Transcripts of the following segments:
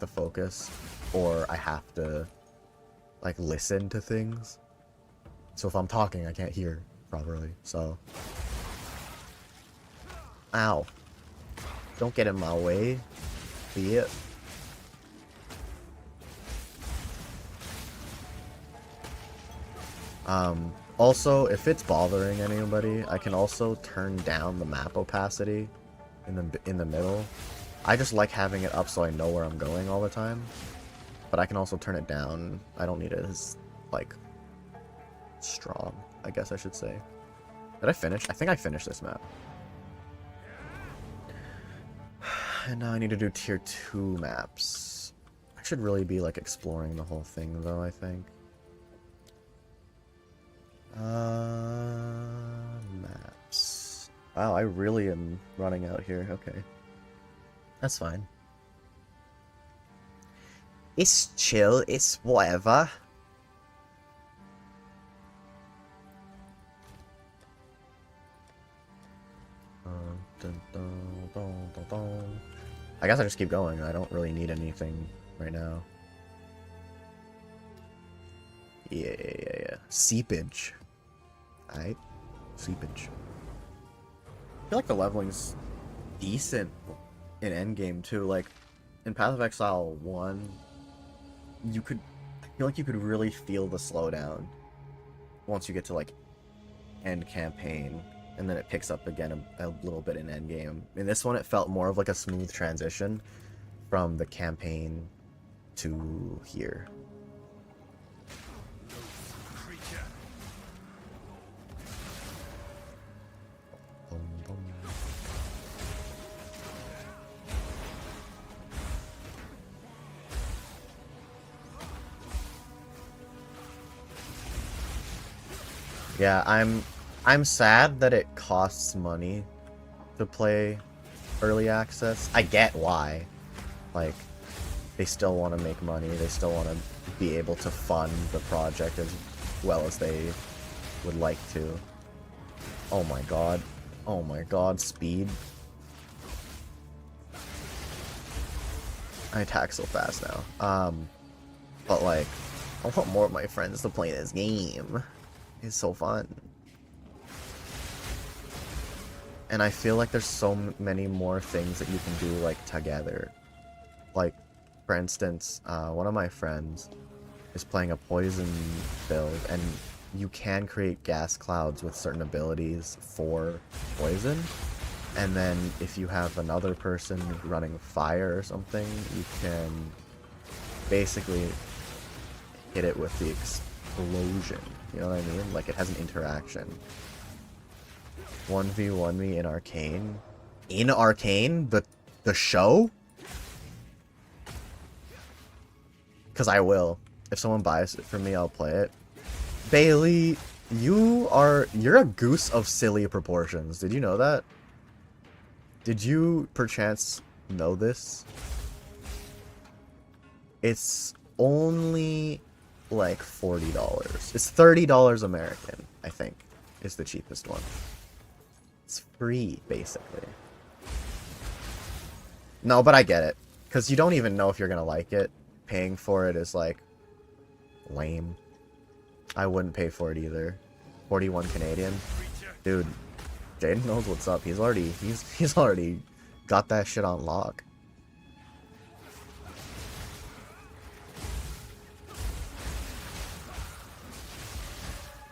to focus, or I have to, like, listen to things. So if I'm talking, I can't hear properly, so... Ow. Don't get in my way. Be it. Also, if it's bothering anybody, I can also turn down the map opacity in the middle. I just like having it up so I know where I'm going all the time. But I can also turn it down. I don't need it as, like, strong, I guess I should say. Did I finish? I think I finished this map. And now I need to do tier 2 maps. I should really be, like, exploring the whole thing, though, I think. Maps. Wow, I really am running out here. Okay. That's fine. It's chill, it's whatever. I guess I just keep going. I don't really need anything right now. Yeah. Seepage. Alright. Seepage. I feel like the leveling's decent in endgame too. Like, in Path of Exile 1, I feel like you could really feel the slowdown once you get to, like, end campaign. And then it picks up again a little bit in endgame. In this one, it felt more of like a smooth transition from the campaign to here. Yeah, I'm sad that it costs money to play early access. I get why. Like, they still want to make money. They still want to be able to fund the project as well as they would like to. Oh my god. Oh my god, speed. I attack so fast now. But like, I want more of my friends to play this game. It's so fun. And I feel like there's so many more things that you can do, like, together. Like, for instance, one of my friends is playing a poison build, and you can create gas clouds with certain abilities for poison. And then if you have another person running fire or something, you can basically hit it with the explosion. You know what I mean? Like, it has an interaction. 1v1 me in Arcane. In Arcane? The show? Because I will. If someone buys it for me, I'll play it. Bailey, you're a goose of silly proportions. Did you know that? Did you perchance know this? It's only like $40. It's $30 American, I think, is the cheapest one. It's free, basically. No, but I get it. Because you don't even know if you're going to like it. Paying for it is, like, lame. I wouldn't pay for it either. 41 Canadian. Dude, Jaden knows what's up. He's already got that shit on lock.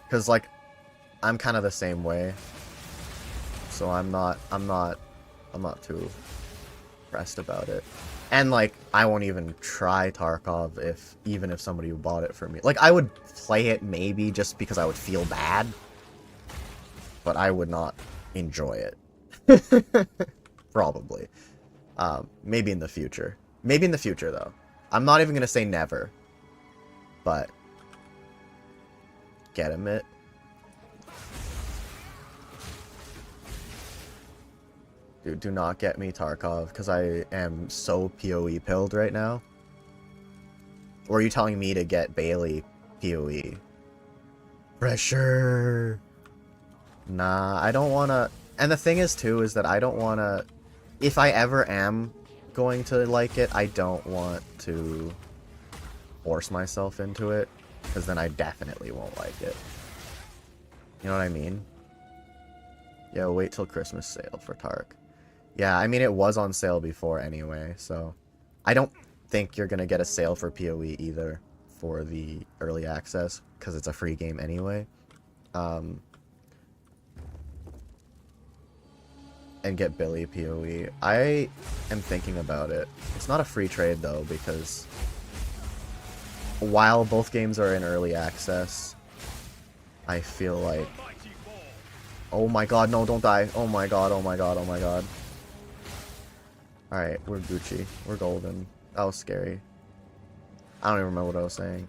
Because, like, I'm kind of the same way. So I'm not too pressed about it. And, like, I won't even try Tarkov even if somebody bought it for me. Like, I would play it maybe just because I would feel bad. But I would not enjoy it. Probably. Maybe in the future. Maybe in the future, though. I'm not even going to say never. But get him it. Dude, do not get me Tarkov, because I am so PoE pilled right now. Or are you telling me to get Bailey PoE? Pressure! Nah, I don't want to... And the thing is, too, is that I don't want to... If I ever am going to like it, I don't want to force myself into it, because then I definitely won't like it. You know what I mean? Yeah, wait till Christmas sale for Tark. Yeah, I mean, it was on sale before anyway, so... I don't think you're gonna get a sale for PoE either for the early access, because it's a free game anyway. And get Billy PoE. I am thinking about it. It's not a free trade, though, because... while both games are in early access, I feel like... Oh my god, no, don't die. Oh my god, oh my god, oh my god. Alright, we're Gucci. We're golden. That was scary. I don't even remember what I was saying.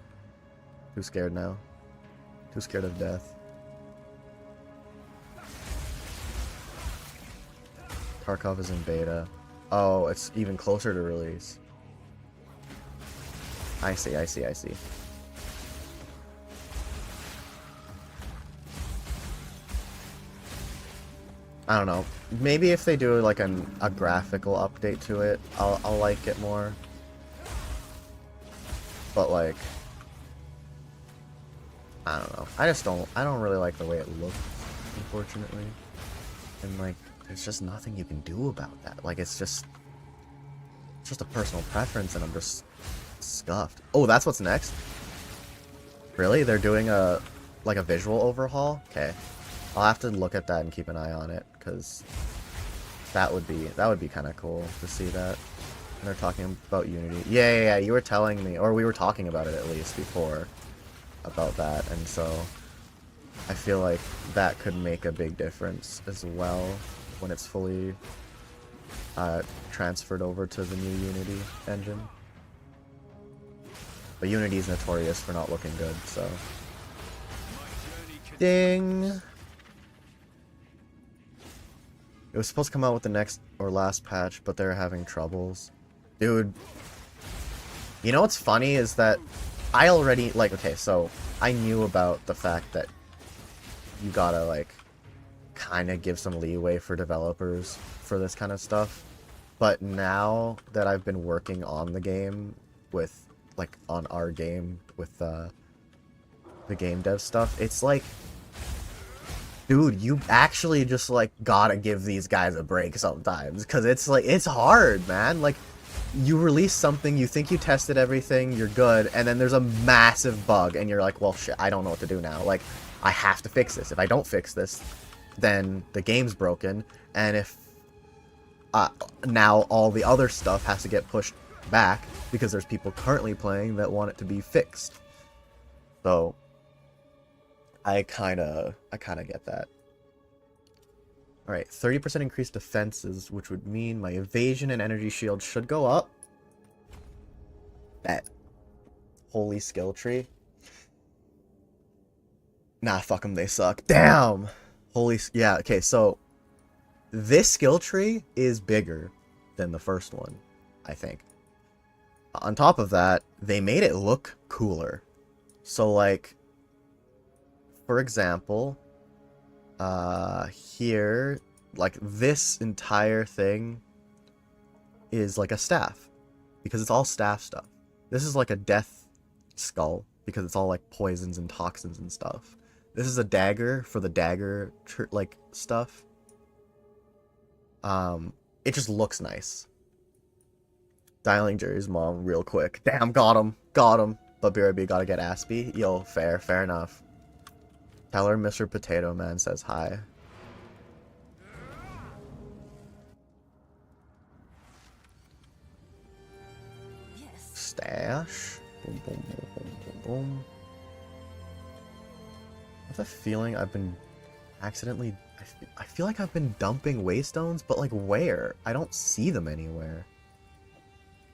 Too scared now. Too scared of death. Tarkov is in beta. Oh, it's even closer to release. I see, I see, I see. I don't know. Maybe if they do like a graphical update to it, I'll like it more. But like, I don't know. I don't really like the way it looks, unfortunately. And like, there's just nothing you can do about that. Like, it's just a personal preference, and I'm just scuffed. Oh, that's what's next? Really? They're doing a visual overhaul? Okay. I'll have to look at that and keep an eye on it, because that would be kind of cool to see that. And they're talking about Unity. Yeah, you were telling me, or we were talking about it at least before, about that, and so I feel like that could make a big difference as well when it's fully transferred over to the new Unity engine. But Unity is notorious for not looking good, so... Ding! It was supposed to come out with the next or last patch, but they're having troubles. Dude. You know what's funny is that I already, like, okay, so I knew about the fact that you gotta, like, kind of give some leeway for developers for this kind of stuff. But now that I've been working on the game with, like, on our game with the game dev stuff, it's like, dude, you actually just, like, gotta give these guys a break sometimes. Because it's, like, it's hard, man. Like, you release something, you think you tested everything, you're good, and then there's a massive bug, and you're like, well, shit, I don't know what to do now. Like, I have to fix this. If I don't fix this, then the game's broken, and if now all the other stuff has to get pushed back, because there's people currently playing that want it to be fixed. So... I kinda get that. Alright, 30% increased defenses, which would mean my evasion and energy shield should go up. Bet. Holy skill tree. Nah, fuck them, they suck. Damn! Holy... Yeah, okay, so... this skill tree is bigger than the first one, I think. On top of that, they made it look cooler. So, like... For example, here, like, this entire thing is like a staff, because it's all staff stuff. This is like a death skull, because it's all like poisons and toxins and stuff. This is a dagger for the dagger, like, stuff. It just looks nice. Dialing Jerry's mom real quick. Damn, got him. But BRB gotta get Aspie. Yo, fair enough. Tell her Mr. Potato Man says hi. Yes. Stash. Boom, boom, boom, boom, boom, boom. I have a feeling I've been accidentally... I feel like I've been dumping waystones, but like where? I don't see them anywhere.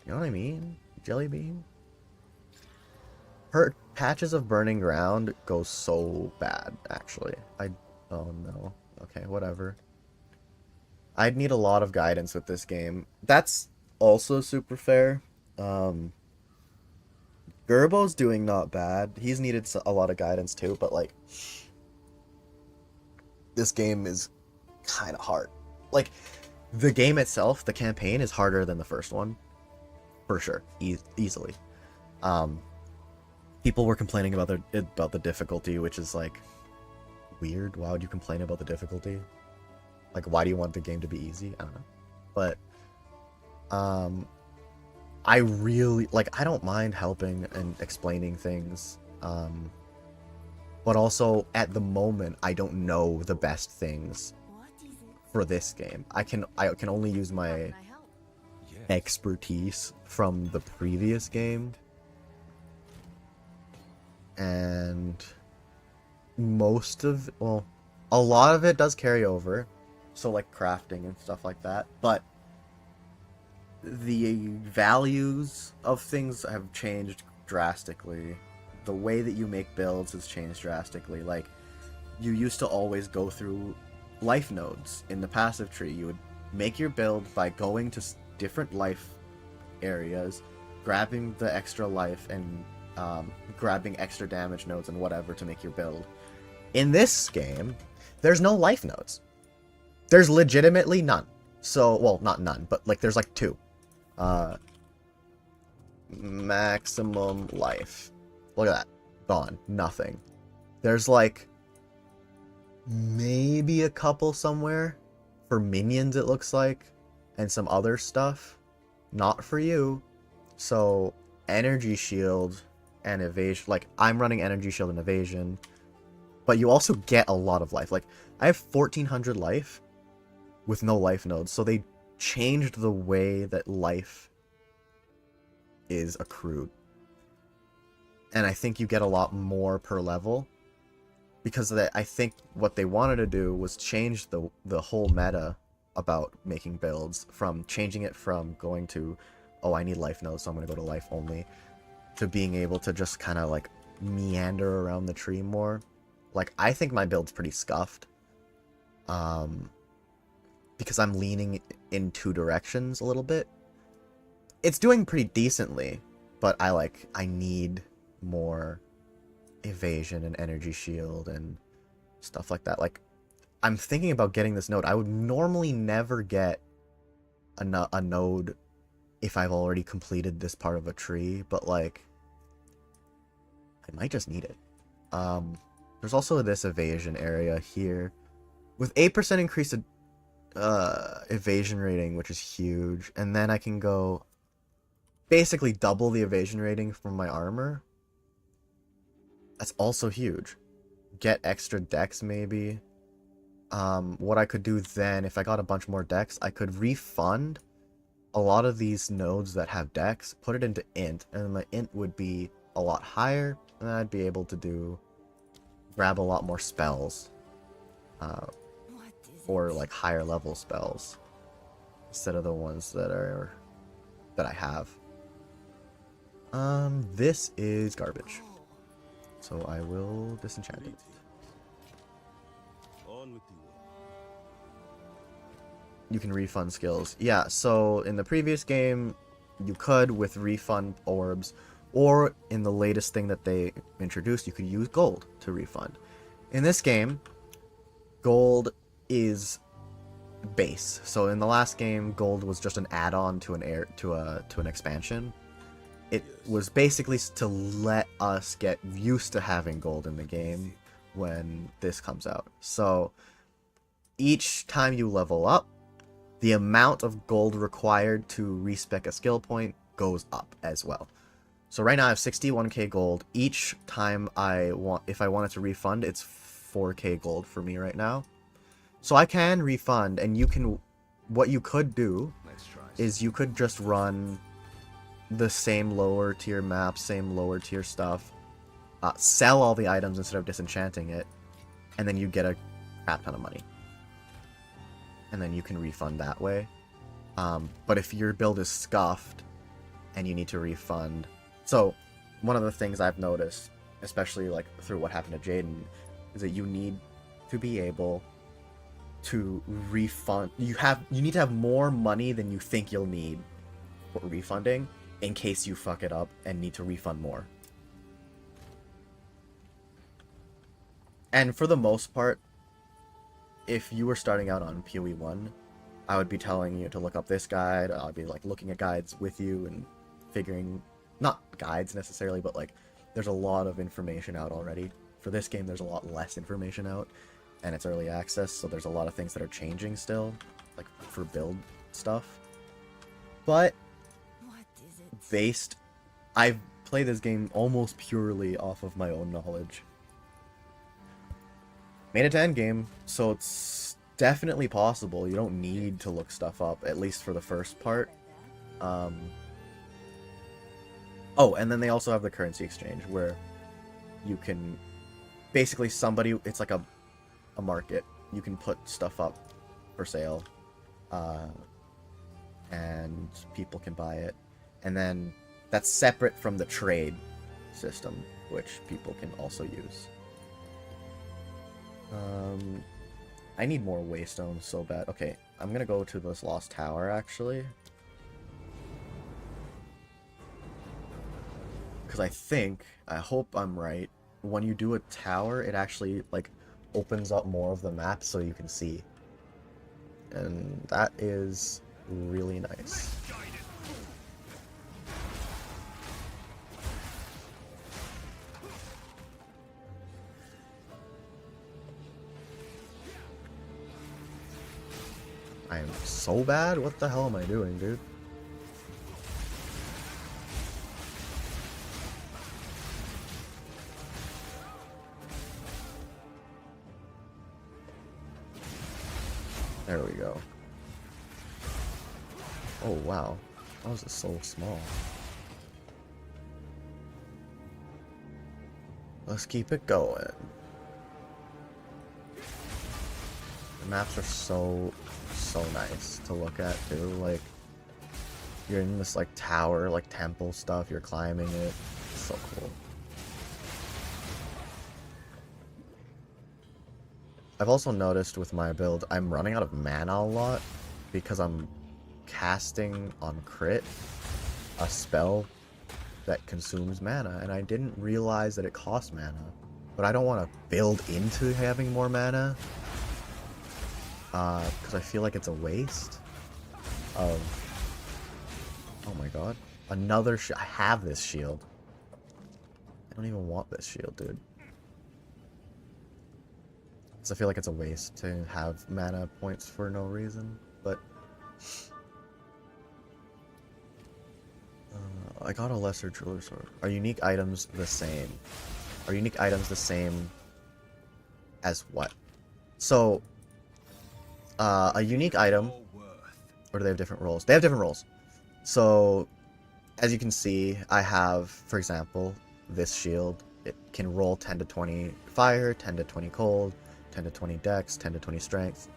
You know what I mean? Jelly bean? Her patches of burning ground go so bad, actually. Oh no. Okay, whatever. I'd need a lot of guidance with this game. That's also super fair. Gerbo's doing not bad. He's needed a lot of guidance too, but like... this game is kind of hard. Like, The game itself, the campaign, is harder than the first one, for sure, easily. Um, People were complaining about the difficulty, which is like weird. Why would you complain about the difficulty? Like, why do you want the game to be easy? I don't know. But I really like. I don't mind helping and explaining things. But also at the moment, I don't know the best things for this game. I can only use my expertise from the previous game, and a lot of it does carry over, so like crafting and stuff like that, but the values of things have changed drastically. The way that you make builds has changed drastically. Like, you used to always go through life nodes in the passive tree. You would make your build by going to different life areas, grabbing the extra life, and grabbing extra damage nodes and whatever to make your build. In this game, there's no life nodes. There's legitimately none. So, well, not none, but like there's like 2. Maximum life. Look at that. Gone. Nothing. There's like maybe a couple somewhere for minions, it looks like, and some other stuff. Not for you. So, energy shield and evasion. Like, I'm running energy shield and evasion, but you also get a lot of life. Like, I have 1400 life with no life nodes, so they changed the way that life is accrued. And I think you get a lot more per level, because I think what they wanted to do was change the whole meta about making builds, from changing it from going to, oh, I need life nodes, so I'm going to go to life only, to being able to just kind of like meander around the tree more. Like, I think my build's pretty scuffed, because I'm leaning in 2 directions a little bit. It's doing pretty decently, but I need more evasion and energy shield and stuff like that. Like, I'm thinking about getting this node. I would normally never get a node if I've already completed this part of a tree, but like, I might just need it. There's also this evasion area here with 8% increased evasion rating, which is huge, and then I can go basically double the evasion rating from my armor. That's also huge. Get extra dex, maybe. What I could do then, if I got a bunch more dex, I could refund a lot of these nodes that have dex, put it into int, and then my int would be a lot higher, and I'd be able to grab a lot more spells, or like higher level spells, instead of the ones that I have. This is garbage, so I will disenchant it. You can refund skills. Yeah, so in the previous game, you could with refund orbs, or in the latest thing that they introduced, you could use gold to refund. In this game, gold is base. So in the last game, gold was just an add-on to an expansion. It was basically to let us get used to having gold in the game when this comes out. So each time you level up, the amount of gold required to respec a skill point goes up as well. So right now I have 61k gold. Each time if I wanted to refund, it's 4k gold for me right now. So I can refund, and what you could do is you could just run the same lower tier map, same lower tier stuff, sell all the items instead of disenchanting it, and then you get a crap ton of money. And then you can refund that way. But if your build is scuffed and you need to refund... So, one of the things I've noticed, especially like through what happened to Jaden, is that you need to be able to refund... You need to have more money than you think you'll need for refunding, in case you fuck it up and need to refund more. And for the most part, if you were starting out on PoE 1, I would be telling you to look up this guide. I'd be like looking at guides with you and figuring, not guides necessarily, but like there's a lot of information out already. For this game, there's a lot less information out, and it's early access, so there's a lot of things that are changing still, like for build stuff. But I've played this game almost purely off of my own knowledge. Made it to endgame, so it's definitely possible. You don't need to look stuff up, at least for the first part. Oh, and then they also have the currency exchange, where you can... Basically, it's like a market. You can put stuff up for sale, and people can buy it. And then that's separate from the trade system, which people can also use. I need more waystones so bad. Okay, I'm gonna go to this lost tower, actually. Because I hope I'm right. When you do a tower, it actually, like, opens up more of the map so you can see. And that is really nice. I am so bad? What the hell am I doing, dude? There we go. Oh, wow. How is it so small? Let's keep it going. The maps are so nice to look at, too. Like, you're in this, like, tower, like, temple stuff. You're climbing it. It's so cool. I've also noticed with my build, I'm running out of mana a lot because I'm casting on crit a spell that consumes mana, and I didn't realize that it costs mana. But I don't want to build into having more mana because I feel like it's a waste of... Oh my god. Another I have this shield. I don't even want this shield, dude. So I feel like it's a waste to have mana points for no reason, but... I got a lesser jeweler sword. Are unique items the same? Are unique items the same as what? So, a unique item... Or do they have different roles? They have different roles. So, as you can see, I have, for example, this shield. It can roll 10 to 20 fire, 10 to 20 cold, 10 to 20 dex, 10 to 20 strength,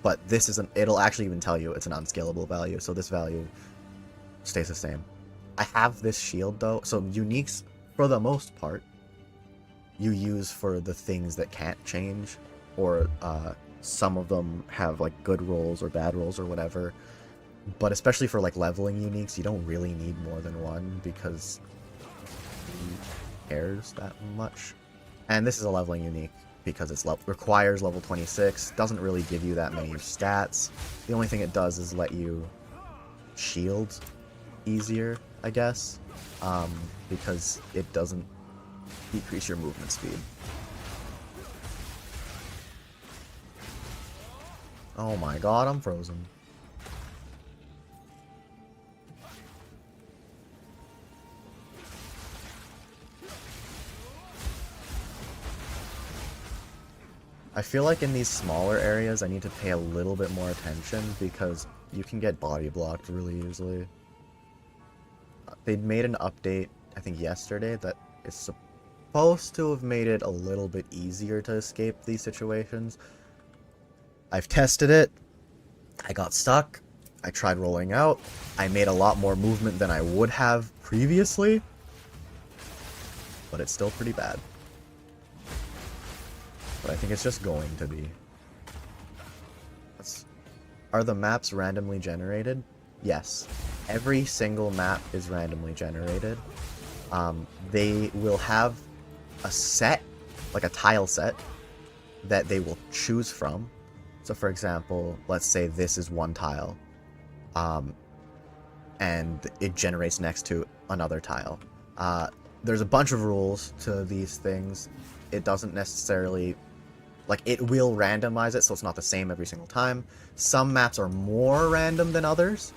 but this isn't, it'll actually even tell you it's an unscalable value, so this value stays the same. I have this shield though, so uniques, for the most part, you use for the things that can't change, or some of them have like good rolls or bad rolls or whatever, but especially for like leveling uniques, you don't really need more than one because who cares that much? And this is a leveling unique, because it requires level 26, doesn't really give you that many stats. The only thing it does is let you shield easier, I guess, because it doesn't decrease your movement speed. Oh my god, I'm frozen. I feel like in these smaller areas I need to pay a little bit more attention because you can get body blocked really easily. They made an update, I think yesterday, that is supposed to have made it a little bit easier to escape these situations. I've tested it. I got stuck. I tried rolling out. I made a lot more movement than I would have previously. But it's still pretty bad. But I think it's just going to be. Are the maps randomly generated? Yes. Every single map is randomly generated. They will have a set, like a tile set, that they will choose from. So for example, let's say this is one tile, and it generates next to another tile. There's a bunch of rules to these things. It doesn't necessarily, like, it will randomize it, so it's not the same every single time. Some maps are more random than others,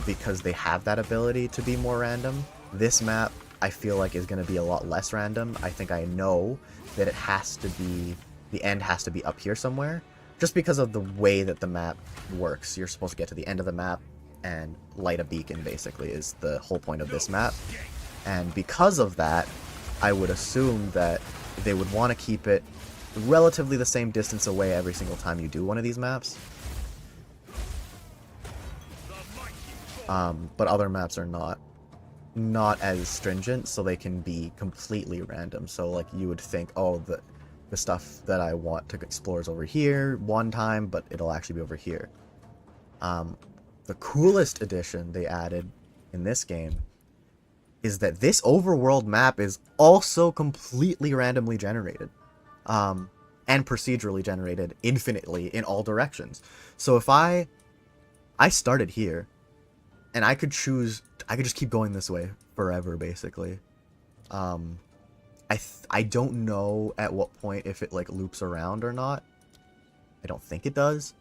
because they have that ability to be more random. This map, I feel like, is going to be a lot less random. I think I know that it has to be, the end has to be up here somewhere, just because of the way that the map works. You're supposed to get to the end of the map and light a beacon, basically, is the whole point of this map. And because of that, I would assume that they would want to keep it relatively the same distance away every single time you do one of these maps. But other maps are not as stringent, so they can be completely random. So like you would think, oh, the stuff that I want to explore is over here one time, but it'll actually be over here. The coolest addition they added in this game is that this overworld map is also completely randomly generated, and procedurally generated infinitely in all directions. So if I started here, and I could just keep going this way forever, basically. I don't know at what point if it like loops around or not. I don't think it does.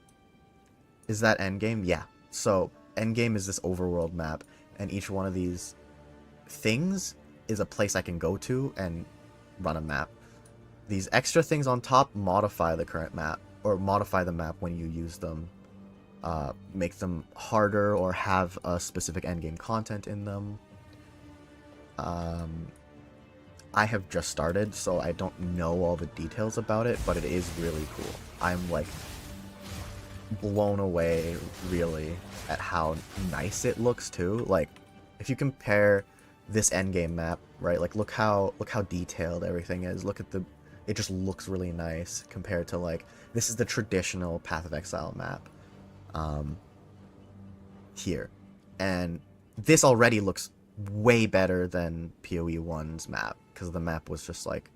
Is that endgame? Yeah. So endgame is this overworld map, and each one of these things is a place I can go to and run a map. These extra things on top modify the current map, or modify the map when you use them. Make them harder or have a specific endgame content in them. I have just started, so I don't know all the details about it, but it is really cool. I'm like blown away, really, at how nice it looks too. Like, if you compare this endgame map, right? Like, look how detailed everything is. Look at it just looks really nice compared to, like, this is the traditional Path of Exile map. Here, and this already looks way better than PoE 1's map, because the map was just like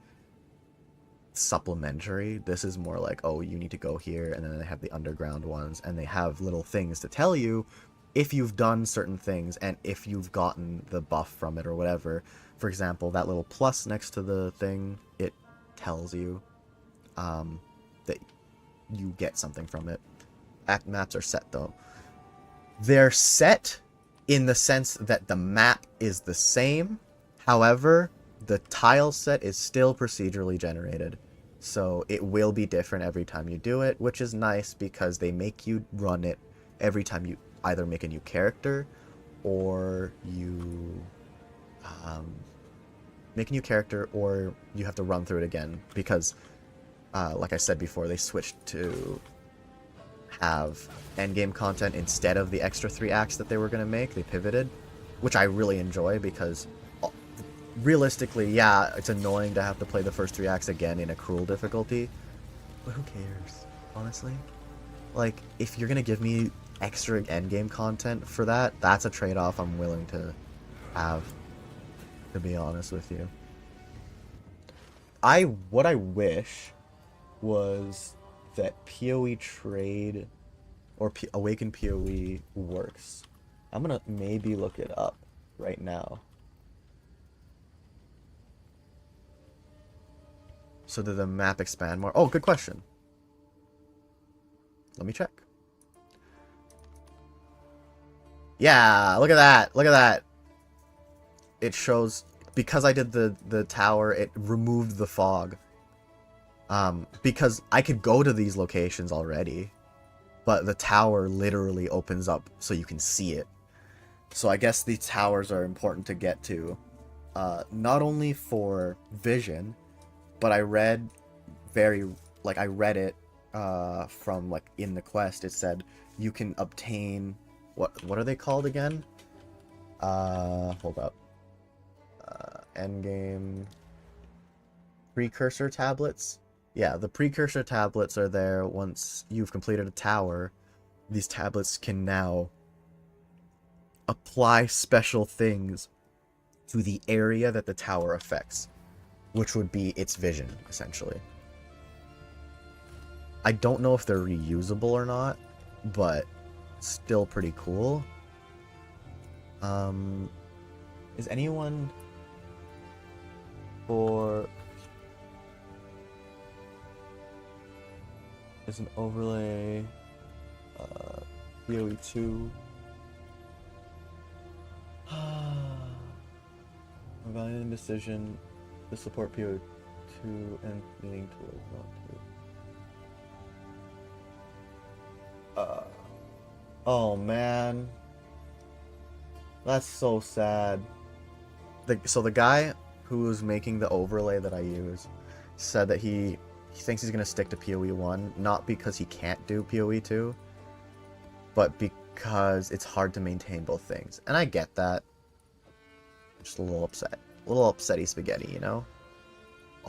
supplementary. This is more like, oh, you need to go here, and then they have the underground ones, and they have little things to tell you if you've done certain things and if you've gotten the buff from it or whatever. For example, that little plus next to the thing, it tells you that you get something from it. Maps are set, though. They're set in the sense that the map is the same. However, the tile set is still procedurally generated. So it will be different every time you do it, which is nice because they make you run it every time you either make a new character or you make a new character, or you have to run through it again because, like I said before, they switched to have endgame content instead of the extra 3 acts that they were going to make. They pivoted, which I really enjoy because realistically, yeah, it's annoying to have to play the first 3 acts again in a cruel difficulty, but who cares, honestly? Like, if you're going to give me extra endgame content for that, that's a trade-off I'm willing to have, to be honest with you. What I wish was that PoE trade or Awaken PoE works. I'm gonna maybe look it up right now. So did the map expand more? Oh, good question. Let me check. Yeah, look at that. Look at that. It shows, because I did the tower, it removed the fog. Because I could go to these locations already, but the tower literally opens up so you can see it. So I guess these towers are important to get to, not only for vision, but I read it from, like, in the quest. It said you can obtain, what are they called again? Hold up. Endgame precursor tablets. Yeah, the precursor tablets are there once you've completed a tower. These tablets can now apply special things to the area that the tower affects, which would be its vision, essentially. I don't know if they're reusable or not, but still pretty cool. Is anyone for... There's an overlay, PoE 2. Rebellion decision to support PoE 2 and leaning towards not to. Oh man. That's so sad. So the guy who was making the overlay that I use said that he thinks he's going to stick to PoE 1, not because he can't do PoE 2, but because it's hard to maintain both things. And I get that. Just a little upset. A little upsetty spaghetti, you know?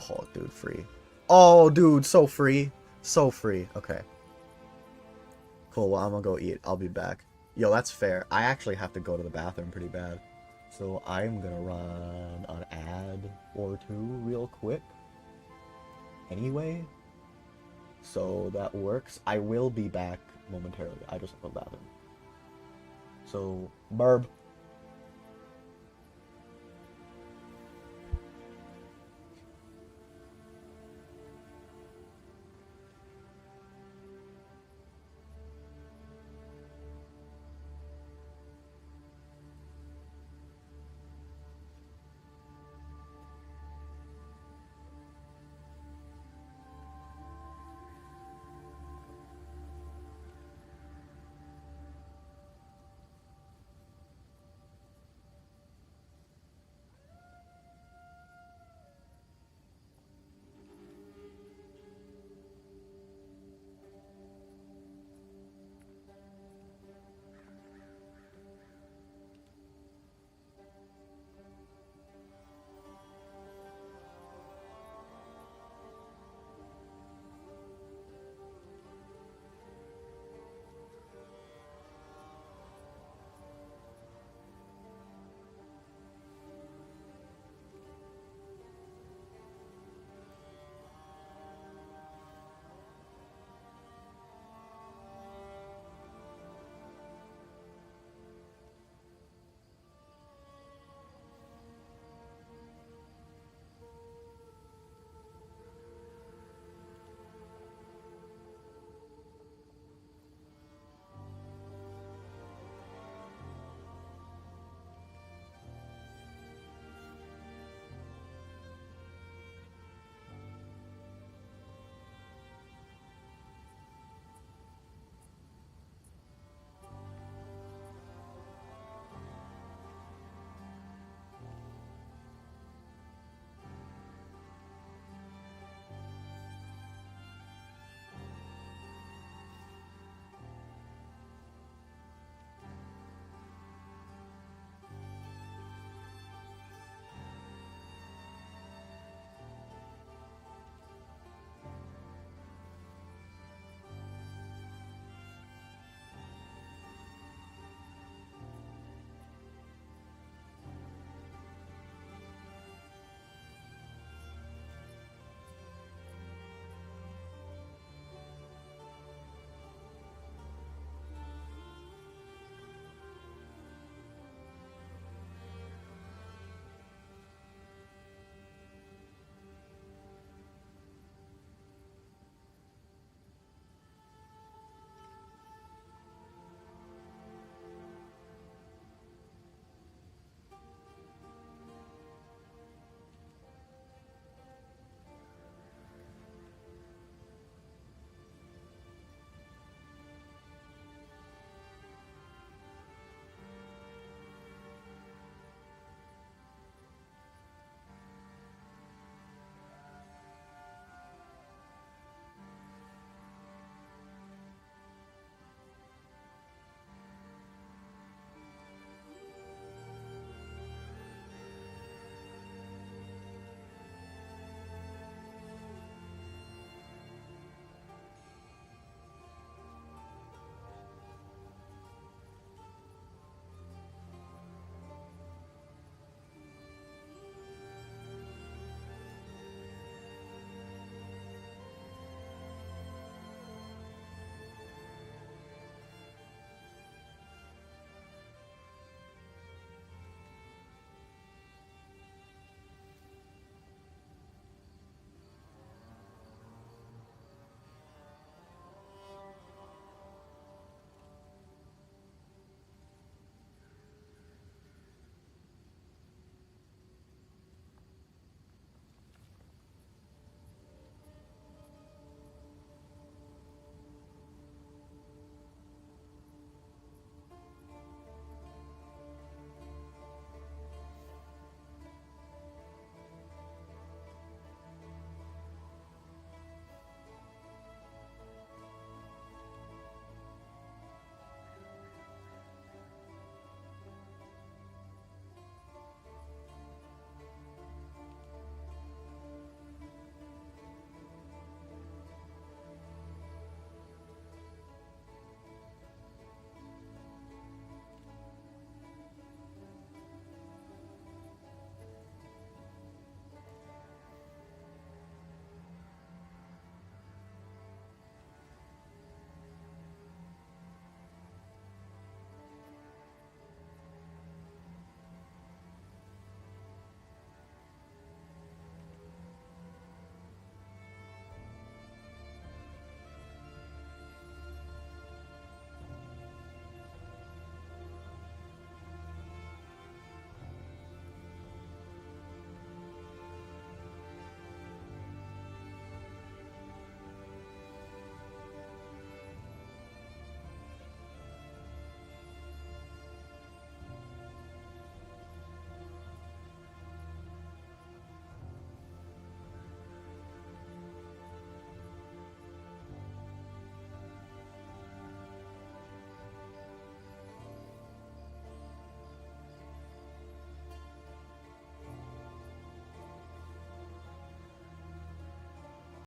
Oh, dude, free. Oh, dude, so free. So free. Okay. Cool, well, I'm gonna go eat. I'll be back. Yo, that's fair. I actually have to go to the bathroom pretty bad. So I'm gonna run an ad or two real quick. Anyway. So that works. I will be back momentarily. I just went to the bathroom. So, burb.